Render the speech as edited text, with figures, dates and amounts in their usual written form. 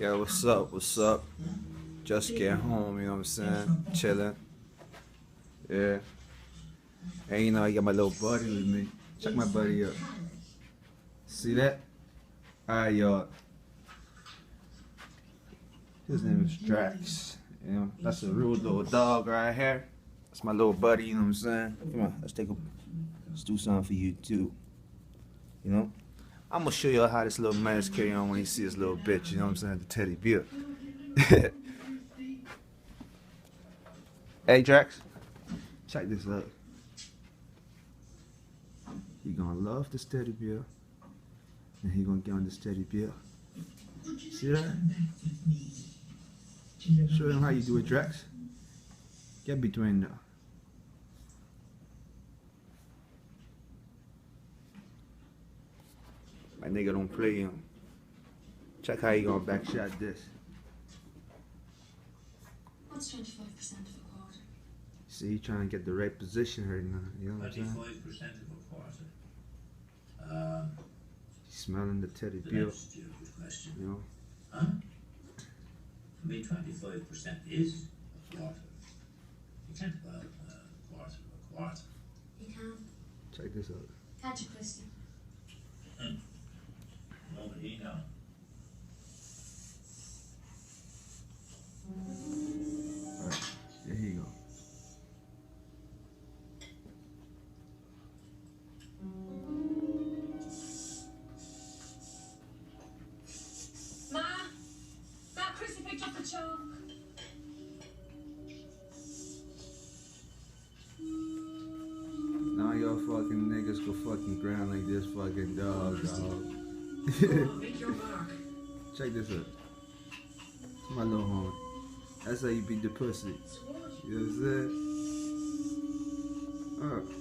Yo, what's up? What's up? Just get home, you know what I'm saying? Chilling. Yeah. And you know, I got my little buddy with me. Check my buddy up. See that? Alright, y'all. His name is Drex. You know, that's a real little dog right here. That's my little buddy, you know what I'm saying? Come on, let's do something for you too. You know? I'm gonna show y'all how this little man's carry on when he sees his little bitch, you know what I'm saying? The teddy bear. Hey Drex, check this out. He gonna love this teddy bear, and he gonna get on this teddy bear. See that? Show him how you do it, Drex. Get between them. My nigga don't play him. Check how he gonna backshot this. What's 25% of a quarter? See, he trying to get the right position right now. You know what I'm saying? 25% of a quarter. He's smelling the teddy The bear. next stupid question. You know? Huh? For me, 25% is a quarter. You can't well a quarter of a quarter. You can. Check this out. Catch a Christian. Nobody know. Alright, there you go. Ma, Chrissy picked up the chalk. Now y'all fucking niggas go fucking ground like this fucking dog, dog. Make your mark. Check this out. It's my little homie. That's how you beat the pussy. You know what I'm saying?